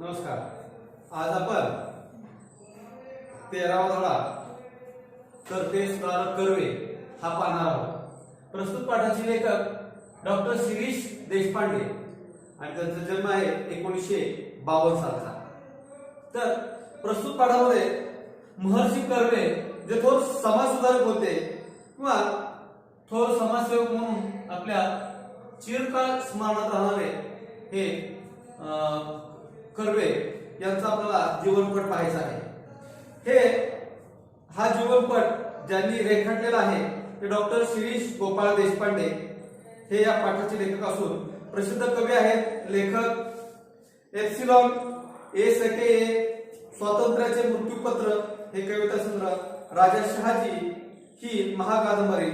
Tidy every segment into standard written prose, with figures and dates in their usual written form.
नमस्कार. आज आपण 13वा धडा करते सुधारक कर्वे हा पाहणार आहोत. प्रस्तुत पाठाचे लेखक डॉक्टर शिरीष देशपांडे आणि त्यांचा जन्म आहे 1952 सालचा. तर प्रस्तुत पाठामध्ये महर्षी कर्वे जे थोर समाज सुधारक होते किंवा थोर समाजसेवक म्हणून आपल्या चिरकाळ स्मरणात राहणारे हे कर्वे यांचा आपल्याला जीवनपट पाहायचा आहे. हा जीवनपट ज्यांनी रेखाटलेला आहे ते डॉक्टर शिरीष गोपाळ देशपांडे हे या पाठाचे लेखक असून प्रसिद्ध कवी आहेत. लेखक एप्सिलॉन ए सके ए, स्वातंत्र्याचे मृत्यूपत्र हे कविता संग्रह, राजा शहाजी ही महाकादंबरी,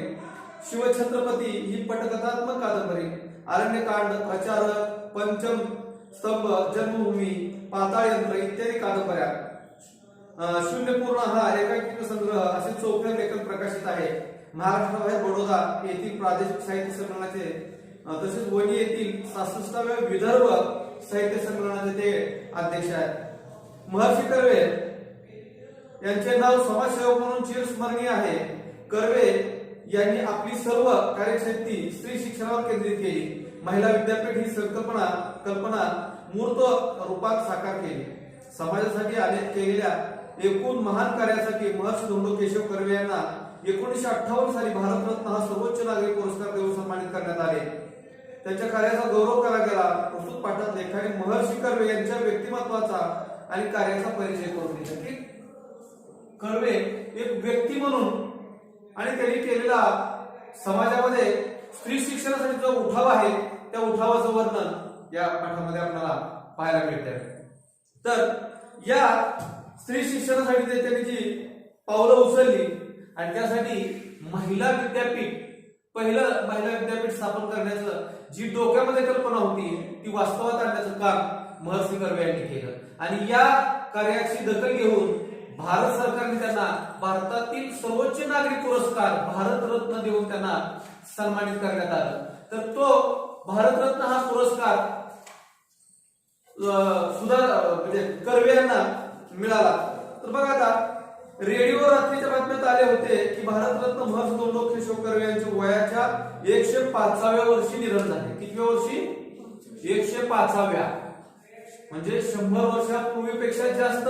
शिवछत्रपती ही पटकथात्मक कादंबरी, अरण्यकांड, प्रचारक, पंचम स्तंभ, जन्मभूमी, पाताळ यंत्र इत्यादी कादंबऱ्या, शून्यपूर्ण हा एकांकिका संग्रह असे 4 लेखन प्रकाशित आहे. महाराष्ट्राबाहेर बडोदा येथील प्रादेशिक साहित्य संमेलनाचे तसेच वणी येथील 66व्या विदर्भ साहित्य संमेलनाचे ते अध्यक्ष आहेत. महर्षी कर्वे यांचे नाव समाजसेवक म्हणून चिरस्मरणीय आहे. कर्वे यांनी आपली सर्व कार्यक्षेत्री स्त्री शिक्षणावर केंद्रित केली. महिला विद्यापीठ ही कल्पना मूर्त रूपात साकार केली. समाजासाठी अनेक केलेल्या एकूण महान कार्यासाठी महर्षी धोंडो केशव कर्वे यांना 1958 साली भारतरत्न हा सर्वोच्च नागरी पुरस्कार देऊन सन्मानित करण्यात आले. त्यांच्या कार्याचा गौरव केला गेला. प्रस्तुत पाठात लेखाने महर्षी कर्वे यांच्या व्यक्तिमत्वाचा आणि कार्याचा परिचय करून दिला की कर्वे एक व्यक्ती म्हणून आणि त्यांनी केलेला समाजामध्ये स्त्री शिक्षणासाठी जो उठाव आहे त्या उठावाचं वर्णन या पाठामध्ये आपल्याला पाहायला मिळते. तर या स्त्री शिक्षणासाठी त्यांनी जी पावलं उचलली आणि त्यासाठी महिला विद्यापीठ स्थापन करण्याचं जी डोक्यामध्ये कल्पना होती ती वास्तवात आणण्याचं काम महर्षी कर्वे यांनी केलं. आणि या कार्याची दखल घेऊन भारत सरकारने त्यांना भारतातील सर्वोच्च नागरी पुरस्कार भारतरत्न देऊन त्यांना सन्मानित करण्यात आलं. तर तो भारतरत्न हा पुरस्कार म्हणजे कर्वे यांना मिळाला. तर बघा आता रेडिओ रात्रीच्या बातम्यात आले होते की भारतरत्न महर्षी धोंडो केशव कर्वे यांच्या वयाच्या 105व्या वर्षी निधन झाले. कितव्या वर्षी? 105व्या, म्हणजे 100 वर्षापूर्वीपेक्षा जास्त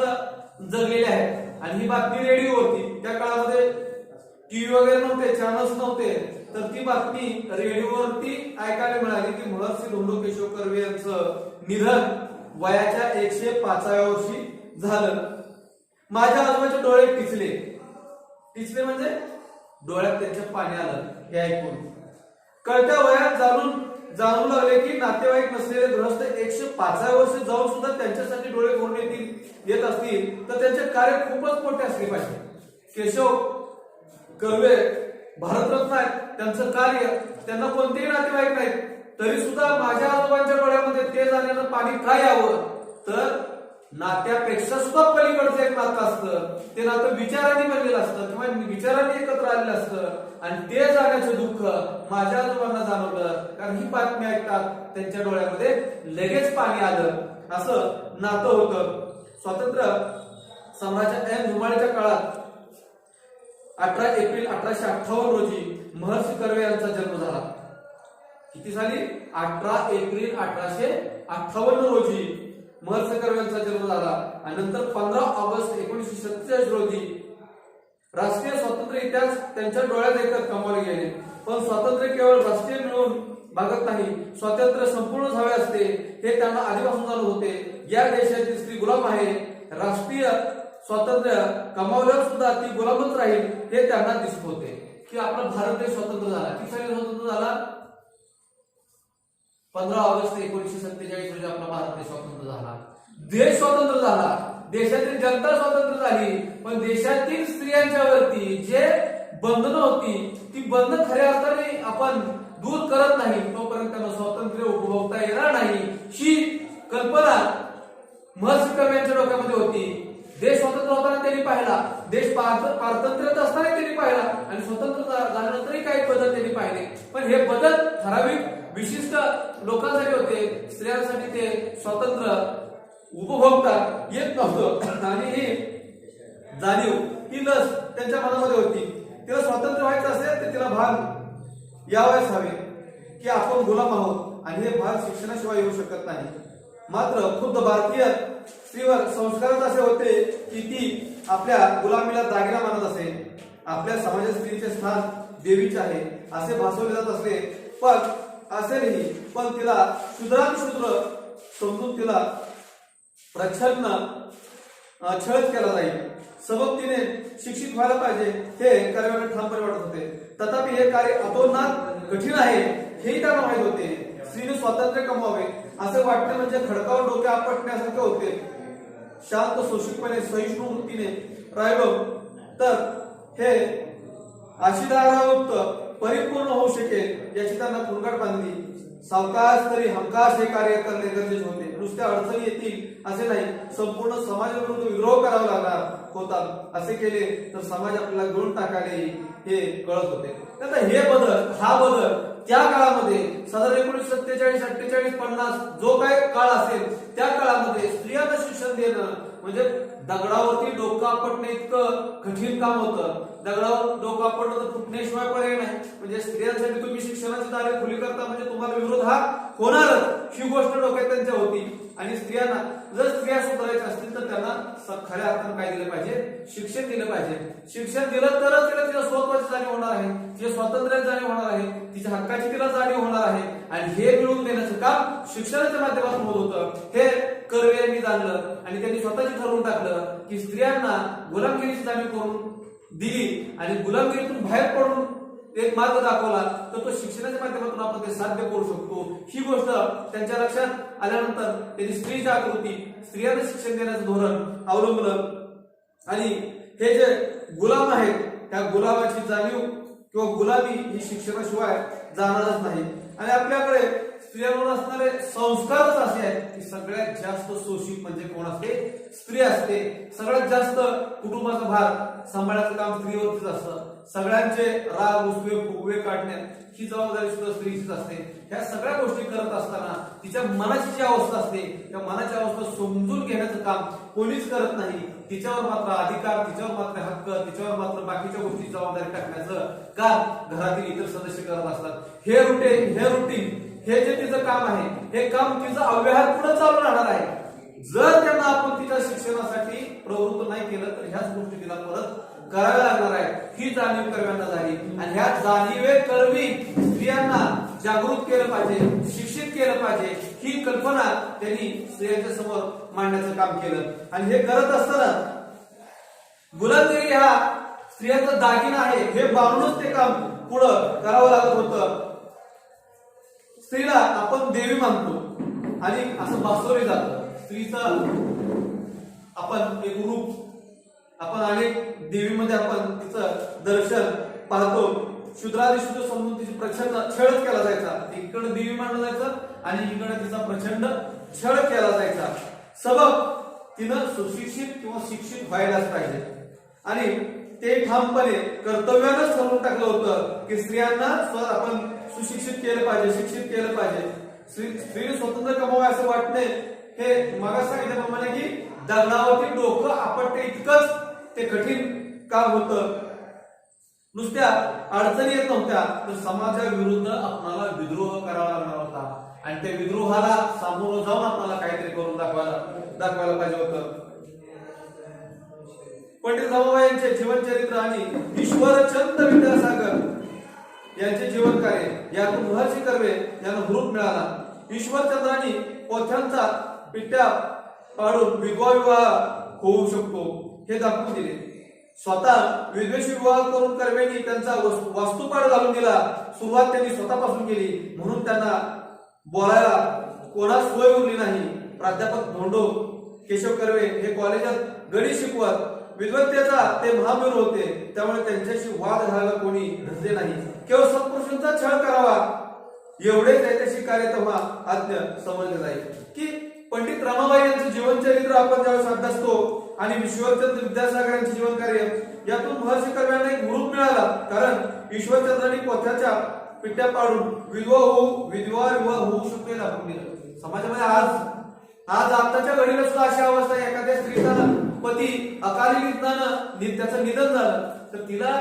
जगलेले आहेत. आणि ही बातमी रेडिओवरती, त्या काळामध्ये टीव्ही वगैरे नव्हते, चॅनल्स नव्हते, तर ती बातमी रेडिओवरती ऐकायला मिळाली की महर्षी धोंडो केशव कर्वे यांचं निधन वयाच्या 105व्या वर्षी झालं. माझ्या आजोबाचे डोळे टिचले म्हणजे डोळ्यात त्यांच्या पाणी आलं हे ऐकून. कळत्या वयात जाणू लागले की नातेवाईक नसलेले गृहस्थ 105व्या वर्षी जाऊन सुद्धा त्यांच्यासाठी डोळे भरून येत असतील तर त्यांचे कार्य खूपच मोठे असले पाहिजे. केशव कर्वे भारतरत्न आहेत, त्यांचं कार्य, त्यांना कोणतेही नातेवाईक नाहीत तरी सुद्धा माझ्या आजोबांच्या डोळ्यामध्ये ते झालेलं पाणी काय यावं, तर नात्यापेक्षा सुद्धा पलीकडचं एक नातं असतं. ते नातं विचारांनी बनलेलं असतं किंवा विचारांनी एकत्र आलेलं असतं आणि ते जाण्याचं दुःख माझ्या आजोबांना जाणवलं. कारण ही बातमी ऐकतात त्यांच्या डोळ्यामध्ये लगेच पाणी आलं. असं नातं होतं. स्वातंत्र्य सम्राट एम धुमाळीच्या काळात 18 एप्रिल 1858 रोजी महर्षी कर्वे यांचा जन्म झाला. किती साली? 18 एप्रिल 1858 रोजी महर्षी कर्वे यांचा जन्म झाला. आणि नंतर 15 ऑगस्ट 1947 रोजी राष्ट्रीय स्वातंत्र्य इतिहास त्यांच्या डोळ्यात एकच कमावले गेले. पण स्वातंत्र्य केवळ राष्ट्रीय मिळून भागत नाही, स्वातंत्र्य संपूर्ण हवे असते हे त्यांना आधीपासून जाणवत होते. या देशाची स्त्री गुलाम आहे, राष्ट्रीय स्वातंत्र्य कमावल्यावर सुद्धा ती गुलामच राहील हे त्यांना दिसत होते. की आपला भारत देश स्वतंत्र झाला. किती साली स्वतंत्र झाला? 15 ऑगस्ट 1947 रोजी आपला भारत देश स्वतंत्र झाला. देश स्वतंत्र झाला, देशातील जनता स्वतंत्र झाली, पण देशातील स्त्रियांच्यावरती जे बंधनं होती ती बंधन खऱ्या अर्थाने आपण दूर करत नाही तोपर्यंत त्यांना स्वातंत्र्य उपभोगता येणार नाही ही कल्पना महर्षी कर्वे यांच्या डोक्यामध्ये होती. देश स्वतंत्र होताना त्यांनी पाहिला, देश पारतंत्र्यात असताना त्यांनी पाहिला आणि स्वतंत्र झाल्यानंतरही काही बदल त्यांनी पाहिले. पण हे बदल ठराविक विशिष्ट लोकांसाठी होते. स्त्रियांसाठी ते स्वातंत्र्य उपभोग आणि ही जाणीव ही लस त्यांच्या मनामध्ये होती. तिला स्वातंत्र्य व्हायचं असेल तर तिला भान यावयास हवे की आपण गुलाम आहोत आणि हे भान शिक्षणाशिवाय येऊ शकत नाही. मात्र खुद्द भारतीय स्त्रीवर संस्कारच असे होते की ती आपल्या गुलामीला दागिना मानत असे. आपल्या समाजात स्त्रीचे स्थान देवीचे आहे असे भासवले जात असले पण तिला शूद्रांशूद्र समजून तिला प्रच्छन्न छळच केला जाईल. सबक तिने शिक्षित व्हायला पाहिजे हे कर्व्यांना ठामपणे वाटत होते. तथापि हे कार्य अतोनात कठीण आहे हेही त्यांना माहित होते. स्त्रीने स्वातंत्र्य कमवावे असे वाटणे म्हणजे खडकावर डोके आपटण्यासारखे होते. शांत सुशिकपणे सहिष्णू वृत्तीने राहिलो तर हे आशिदारायुक्त परिपूर्ण होऊ शकेल याची त्यांना खुणगाट बांधली. सावकाश तरी हमखास हे कार्य करणे गरजेचे होते. नुसत्या अडचणी येतील असे नाही, संपूर्ण समाजाविरुद्ध विद्रोह करावा लागणार होता. असे केले तर समाज आपल्याला गिळून टाकाले हे कळत होते. आता हा बदल त्या काळामध्ये साधारण 1947, 48, 50 जो काय काळ असेल त्या काळामध्ये स्त्रियांना शिक्षण देणं म्हणजे दगडावरती डोकं आपटणे इतकं कठीण काम होतं. दगडावर डोकं आपटणं तर फुटण्याशिवाय पर्याय नाही. म्हणजे स्त्रियांसाठी तुम्ही शिक्षणाची दारे खुली करता म्हणजे तुम्हाला विरोध हा होणारच ही गोष्ट डोक्यात त्यांच्या होती. आणि स्त्रियांना जर स्त्रिया सुधारायच्या असतील तर त्यांना खऱ्या अर्थानं काय दिलं पाहिजे, शिक्षण दिलं पाहिजे. शिक्षण दिलं तरच तिला स्वत्वाची जाणीव होणार आहे, तिच्या स्वातंत्र्याची जाणीव होणार आहे, तिच्या हक्काची तिला जाणीव होणार आहे. आणि हे मिळवून देण्याचं काम शिक्षणाच्या माध्यमातून होत होतं. हे कर्वे यांनी जाणलं आणि त्यांनी स्वतःची ठरवून टाकलं की स्त्रियांना गुलामगिरीची जाणीव करून दिली आणि गुलामगिरीतून बाहेर पडून एक मार्ग दाखवला तर तो शिक्षणाच्या माध्यमातून आपण ते साध्य करू शकतो. ही गोष्ट त्यांच्या लक्षात आल्यानंतर त्यांनी स्त्री जागृती, स्त्रियांना शिक्षण देण्याचं धोरण अवलंबलं. आणि हे जे गुलाम आहेत त्या गुलामाची जाणीव किंवा गुलामी ही शिक्षणाशिवाय जाणारच नाही. आणि आपल्याकडे स्त्रियांवर असणारे संस्कारच असे आहेत की सगळ्यात जास्त शोषित म्हणजे कोण असते, स्त्री असते. सगळ्यात जास्त कुटुंबाचा भार सांभाळण्याचं काम स्त्रीवरतीच असतं. सगळ्यांचे राग रुसवे फुगवे काढण्यात ही जबाबदारी सुद्धा स्त्रीचीच असते. ह्या सगळ्या गोष्टी करत असताना तिच्या मनाची जी अवस्था असते त्या मनाची अवस्था समजून घेण्याचं काम कोणीच करत नाही. तिच्यावर मात्र अधिकार, तिच्यावर मात्र हक्क, तिच्यावर मात्र बाकीच्या गोष्टी जबाबदारी टाकण्याचं काम घरातील इतर सदस्य करत असतात. हे रुटीन हे जे तिचं काम आहे हे काम तिचं अव्यवहार पुढे चालू राहणार आहे. जर त्यांना आपण तिच्या शिक्षणासाठी प्रवृत्त नाही केलं तर ह्याच गोष्टी तिला परत कराव्या लागणार आहे. ही जाणीव कर्व्यांना झाली आणि ह्या जाणीवे कर्वी स्त्रियांना जागृत केलं पाहिजे, शिक्षित केलं पाहिजे ही कल्पना त्यांनी स्त्रियांच्या समोर मांडण्याचं काम केलं. आणि हे करत असताना गुलामगिरी हा स्त्रियांचा दागिना आहे हे बांधूनच ते काम पुढं करावं लागत होतं. स्त्रीला आपण देवी मानतो आणि असं भासवले जातं. स्त्रीचं आपण एक रूप, आपण अनेक देवीमध्ये आपण तिचं दर्शन पाहतो. शूद्रादिशूद्र समजून तिची प्रचंड छळ केला जायचा. इकडे देवी मानलं जायचं आणि इकडे तिचा प्रचंड छळ केला जायचा. सबक तिनं सुशिक्षित किंवा शिक्षित व्हायलाच पाहिजे. आणि ते ठामपणे कर्तव्यानंच ठरवून टाकलं होतं की स्त्रियांना आपण सुशिक्षित केलं पाहिजे, शिक्षित केलं पाहिजे. स्त्रीने स्वतंत्र कमावे असं वाटणे हे मगाच सांगितल्याप्रमाणे की दगडावरती डोकं आपटते इतकंच ते कठीण काम होतं. नुसत्या अडचणी येत नव्हत्या तर समाजाविरुद्ध आपल्याला विद्रोह करावा लागणार होता. आणि त्या विद्रोहाला सामोरं जाऊन आपल्याला काहीतरी करून दाखवायला पाहिजे होतं. पंडित रमाबाई यांचे जीवनचरित्र आणि ईश्वरचंद्र विद्यासागर यांचे जीवन कार्य यातून महर्षी कर्वे यांना हुरूप मिळाला. ईश्वरचंद्रांनी पोथ्यांचा पिट्या पाडून विधवा विवाह होऊ शकतो हे दाखवून दिले. स्वतः विद्वेषी विवाह करून कर्वेंनी त्यांचा वास्तुपाठ घालून दिला. सुरुवात त्यांनी स्वतःपासून केली म्हणून त्यांना बोलायला कोणाच सोय उरली नाही. प्राध्यापक धोंडो केशव कर्वे हे कॉलेजात गणित शिकवत. विद्वत्तेचा ते महावीर होते त्यामुळे त्यांच्याशी वाद घालायला कोणी धजले नाही. केवळ सत्पुरुषांचा छळ करावा एवढेच ऐतिहासिक कार्य तेव्हा आज्ञ समजले जाईल. की पंडित रमाबाई यांचं जीवनचरित्र आपण ज्यावेळेस अभ्यासतो आणि ईश्वरचंद्र विद्यासागर यांचे जीवन कार्य यातून महर्षी कर्व्यांना एक हुरूप मिळाला. कारण ईश्वरचंद्रांनी पोथ्याच्या पिट्या पाडून विधवा विवाह होऊ शकतो हे दाखवून दिलं. समाजामध्ये आज आताच्या घडीला सुद्धा अशी अवस्था आहे. एखाद्या स्त्रीचा पती अकाली निधनानं त्याचं निधन झालं तर तिला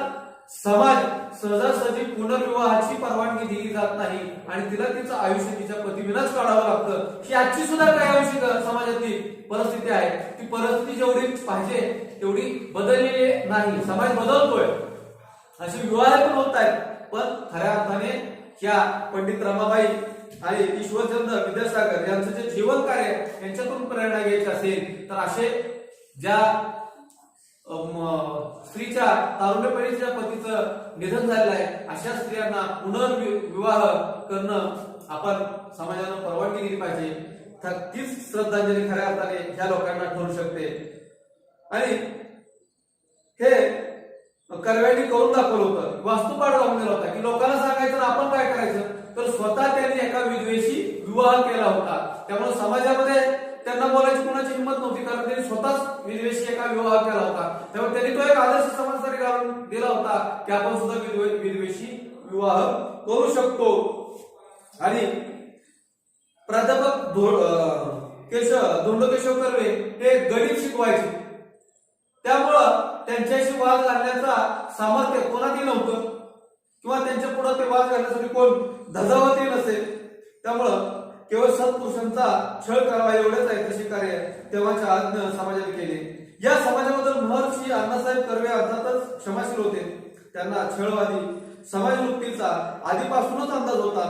समाज सहजासहजी पुनर्विवाहाची परवानगी दिली जात नाही आणि तिला तिचं आयुष्य तिच्या पतीविनाच काढावं लागतं. ही आजची सुद्धा काही आयुष्य समाजातली परिस्थिती आहे. ती परिस्थिती जेवढी पाहिजे तेवढी बदललेली नाही. समाज बदलतोय, असे विवाह पण होत आहेत. पण खऱ्या अर्थाने ह्या पंडित रमाबाई आणि ईश्वरचंद्र विद्यासागर यांचं जे जीवन कार्य यांच्यातून प्रेरणा घ्यायची असेल तर असे ज्या स्त्रीच्या तारुण्यपणीच्या पतीचं निधन झालेलं आहे अशा स्त्रियांना पुनर्विवाह करणं आपण समाजानं परवानगी दिली पाहिजे. तीच श्रद्धांजली खऱ्या अर्थाने ह्या लोकांना ठरू शकते. आणि हे कर्व्यांनी करून दाखवलं होतं, वास्तुपाठ दाखवून दिला होता की लोकांना सांगायचं आपण काय करायचं. तर स्वतः त्यांनी एका विधवेशी विवाह केला होता. त्यामुळे समाजामध्ये त्यांना बोलायची कोणाची हिंमत नव्हती, कारण त्यांनी स्वतःच विधवेशी एका विवाह केला होता. त्यामुळे त्यांनी तो एक आदर्श समाजासाठी घालून दिला होता की आपण सुद्धा विधवेशी विवाह करू शकतो. आणि प्राध्यापक धोंडकेशव कर्वे हे गणित शिकवायचे, त्यामुळं त्यांच्याशी वाद घालण्याचा सामर्थ्य कोणातही नव्हतं किंवा त्यांच्या पुढे ते वाद घालण्यासाठी कोण धजावतही नसेल. त्यामुळं केवळ सत्पुरुषांचा छळ करावा एवढेच आहे तसे कार्य तेव्हाच्या आज्ञ समाजाने केले. या समाजाबद्दल महर्षी अण्णासाहेब कर्वे अर्थातच क्षमाशील होते. त्यांना छळवादी समाजवृत्तीचा आधीपासूनच अंदाज होता.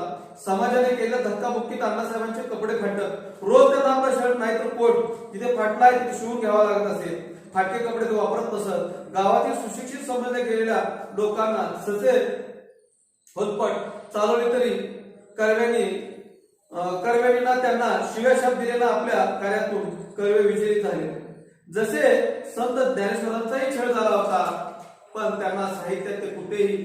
समाजाने केलेल्या धक्काबुक्कीत अण्णासाहेबांचे कपडे फाटत, रोज त्यांना आपला शर्ट नाही तर कोट जिथे फाटला आहे तिथे शिवून घ्यावा लागत असे. फाटके कपडे ते वापरत नसत. गावातील सुशिक्षित समजल्या गेलेल्या लोकांना ससे होतपट चालवली तरी कर्व्यांनी ना त्यांना शिव्या शाप दिलेला आपल्या कार्यातून कर्वे विजयी झाले. जसे संत ज्ञानेश्वरांचाही छळ झाला होता पण त्यांना साहित्यात ते कुठेही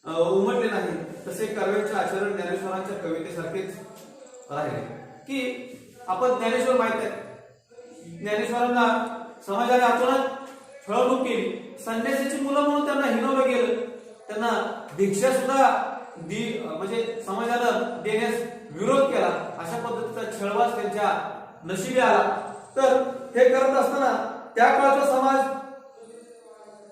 उमटले नाही, तसे कर्व्यांचे आचरण ज्ञानेश्वरांच्या कवितेसारखेच राहिले. की आपण ज्ञानेश्वर माहित आहे, ज्ञानेश्वरांना समाजाने अचानक छळवणूक केली. संन्यासाची मुलं म्हणून त्यांना हिनवलं गेलं. त्यांना भिक्षा सुद्धा म्हणजे समाजानं देण्यास विरोध केला. अशा पद्धतीचा छळवास त्यांच्या नशिबी आला. तर हे करत असताना त्या काळचा समाज,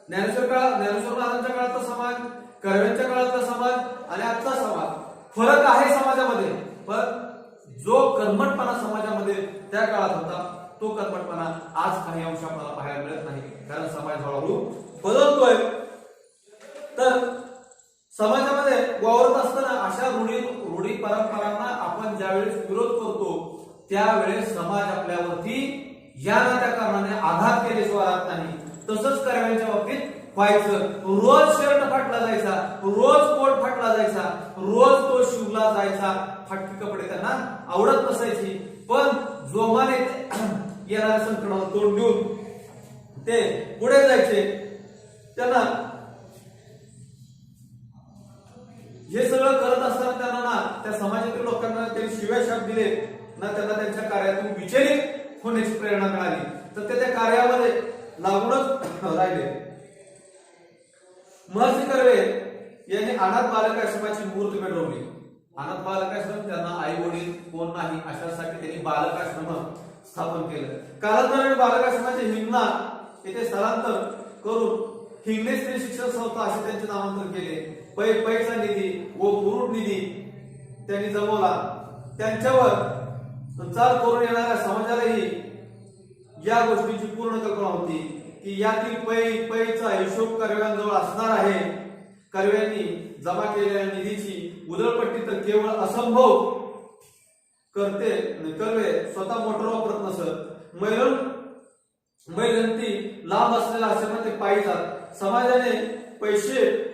ज्ञानेश्वर महाराजांच्या काळातला समाज, कर्व्यांच्या काळातला समाज आणि आजचा समाज, फरक आहे समाजामध्ये. पण जो कर्मठपणा समाजामध्ये त्या काळात होता तो कर्मठपणा आज काही अंश आपल्याला पाहायला मिळत नाही, कारण समाज हळूहळू बदलतोय. तर समाजामध्ये वावरत असताना अशा रूढी परंपरांना आपण ज्यावेळेस विरोध करतो त्यावेळेस समाज आपल्यावरती या नात्या कारणाने आघात केल्याशिवाय राहत नाही. तसंच कर्व्यांच्या बाबतीत व्हायचं. रोज शर्ट फाटला जायचा, रोज कोट फाटला जायचा, रोज तो शिवला जायचा. फाटकी कपडे त्यांना आवडत नसायची. पण जोमाने येणाऱ्या संकटाला तोंड देऊन ते पुढे जायचे. त्यांना हे सगळं करत असताना त्यांना ना त्या समाजातील लोकांना त्यांनी शिव्या शाप दिले ना, त्यांना त्यांच्या कार्यातून विचलित होण्याची प्रेरणा मिळाली. तर ते त्या कार्यामध्ये लागूनच राहिले. महर्षी कर्वे यांनी अनाथ बालक आश्रमाची मूर्त पेटवली. अनाथ बालक आश्रम, त्यांना आई वडील कोण नाही अशासाठी त्यांनी बालक आश्रम स्थापन केलं. कालांतराने बालक आश्रमाचे हिंगणा येथे स्थलांतर करून हिंगणे स्त्री शिक्षण संस्था असे त्यांचे नामांतर केले. पैसा निधी व पुरुष निधी त्यांनी जमवला. त्यांच्यावर चाल करून येणाऱ्या समाजालाही या गोष्टीची पूर्ण कल्पना होती की यातील पैचा हिशोब कर्व्यांजवळ असणार आहे. कर्व्यांनी जमा केलेल्या निधीची उधळपट्टी तर केवळ असंभव कर्वे स्वतः मोटर वापरत नसत. मैलंती लांब असलेल्या आश्रमात ते पायी जात. समाजाचे पैसे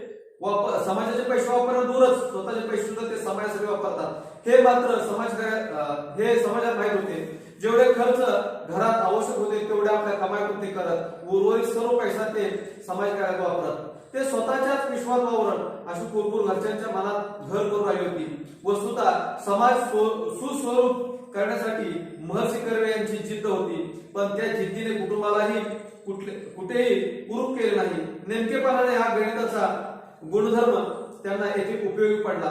वापरणं दूरच, स्वतःचे पैसे सुद्धा ते समाजासाठी वापरतात. हे मात्र समाजात माहित होते. जेवढे खर्च घरात आवश्यक होते तेवढे आपल्या कमाईतून ते करत, उर्वरित सर्व पैसा ते समाज कार्यात वापरत. ते स्वतःच्याच विश्वास वावरत अशी कुरकुर घरच्यांच्या मनात घर करून राहिली होती. वस्तुतः समाज सुस्वरूप करण्यासाठी महर्षी कर्वे यांची जिद्द होती. पण त्या जिद्दीने कुटुंबालाही कुठेही कुरूप केले नाही. नेमकेपणाने हा गणिताचा गुणधर्म त्यांना येथे उपयोगी पडला.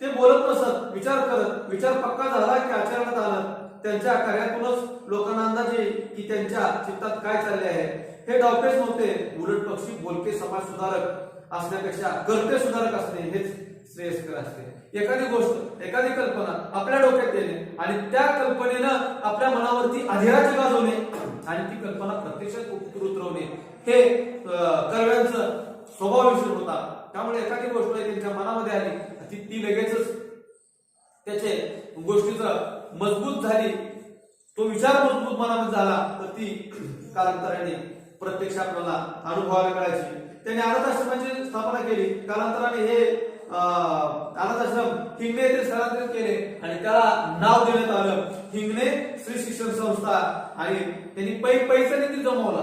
ते बोलत नसत, विचार करत. विचार पक्का झाला की आचरणात आणत. त्यांच्या कार्यातूनच लोकांना अंदाज येईल की त्यांच्या चित्तात काय चालले आहे. हे डावपेच नव्हते, उलट पक्षी बोलके समाज सुधारक असण्यापेक्षा कर्ते सुधारक असणे हेच श्रेयस्कर असते. एखादी गोष्ट, एखादी कल्पना आपल्या डोक्यात येणे आणि त्या कल्पनेनं आपल्या मनावरती अधिराज्य गाजवणे आणि ती कल्पना प्रत्यक्षात उतरवणे हे कर्व्यांचं स्वभाव विषय होता. त्यामुळे एखादी गोष्ट त्यांच्या मनामध्ये आली ती लगेचच त्याचे गोष्टीचं मजबूत झाली, तो विचार मजबूत मनामध्ये झाला तर ती कालांतराने प्रत्यक्ष आपल्याला अनुभवायला मिळायची. त्यांनी अनाथ आश्रमाची स्थापना केली. कालांतराने हे अनाथ आश्रम हिंगणे येथे स्थलांतरित केले आणि त्याला नाव देण्यात आलं हिंगणे श्री शिक्षण संस्था. आणि त्यांनी पैसा निधी जमवला.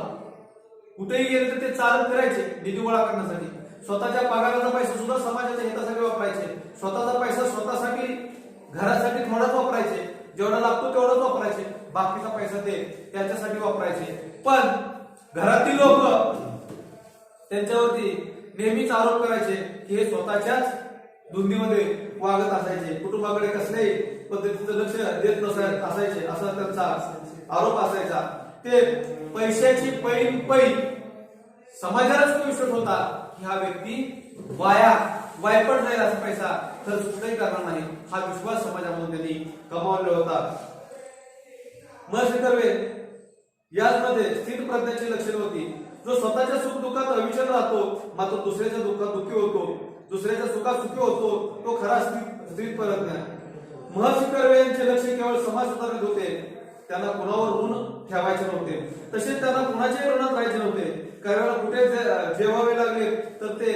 कुठेही गेले तर ते चालत फिरायचे निधी गोळा करण्यासाठी. स्वतःच्या पगाराचा पैसा सुद्धा समाजाच्या हितासाठी वापरायचे. स्वतःचा पैसा स्वतःसाठी, घरासाठी थोडाच वापरायचे, जेवढा लागतो तेवढाच वापरायचे, बाकीचा पैसा ते त्यांच्यासाठी वापरायचे. पण घरातील लोक त्यांच्यावरती नेहमीच आरोप करायचे की हे स्वतःच्याच धुंदीमध्ये वागत असायचे, कुटुंबाकडे कसल्याही पद्धतीचं लक्ष देत असायचे असा त्यांचा आरोप असायचा. ते पैशाची पैल समाजालाच तो विश्वास होता की हा व्यक्ती वायपट जाईल, असा पैसा खर्च कुठेही करणार नाही, हा विश्वास समाजामधून त्यांनी कमावला होता. महर्षी कर्वे याचमध्ये स्थिर प्रज्ञाची लक्षणे होती. जो स्वतःच्या सुख दुःखात अविचल राहतो, मात्र दुसऱ्याच्या दुःखात दुःखी होतो, दुसऱ्याच्या सुखात सुखी होतो, तो खरा स्थिर प्रज्ञा. महर्षी कर्वे यांचे लक्ष केवळ समाज सुधारण्यात होते. त्यांना कुणावर ऋण ठेवायचे नव्हते, तसेच त्यांना कुणाच्याही ऋणात राहायचे नव्हते. कर्व्याला कुठे जेवावे लागले तर ते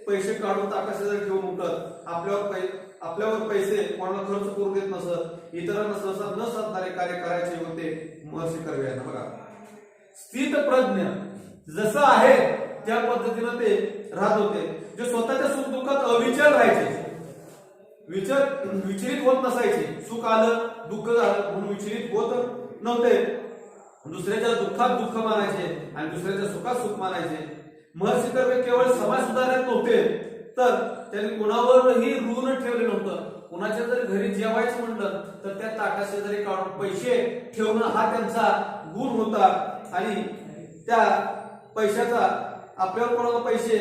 पैसे काढून ताटाशेजारी ठेवून उठत. आपल्यावर पैसे कोणाला खर्च करू देत नसत. इतरांना सहसा न साधणारे कार्य करायचे होते महर्षी कर्वे यांना. बघा, स्थित प्रज्ञ जसं आहे त्या पद्धतीनं ते राहत होते. जे स्वतःच्या सुख दुःखात अविचल राहायचे, विचलित होत नसायचे. सुख आलं दुःख झालं म्हणून विचलित होत नव्हते. दुसऱ्याच्या दुःखात दुःख मानायचे आणि दुसऱ्याच्या सुखात सुख मानायचे. महर्षी कर्वे केवळ समाज सुधारण्यात नव्हते, तर त्यांनी कुणावरही ऋण ठेवले नव्हतं. कुणाच्या जरी घरी जेवायचं म्हटलं तर त्या ताटाशेजारी काढून पैसे ठेवणं हा त्यांचा गुण होता. आणि त्या पैशाचा आपल्यावर कोणाला पैसे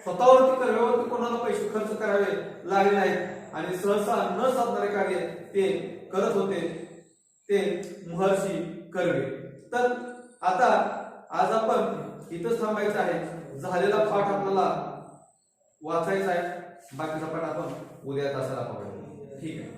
स्वतःवरती कर्व्यावरती कोणाला पैसे खर्च करावे लागले नाहीत आणि सहसा न साधणारे कार्य ते करत होते ते महर्षी कर्वे. तर आता आज आपण इथंच थांबायचं आहे. झालेला पाठ आपल्याला वाचायचा आहे, बाकीचा पाठ आपण उद्या तासाला पाहूया. ठीक आहे.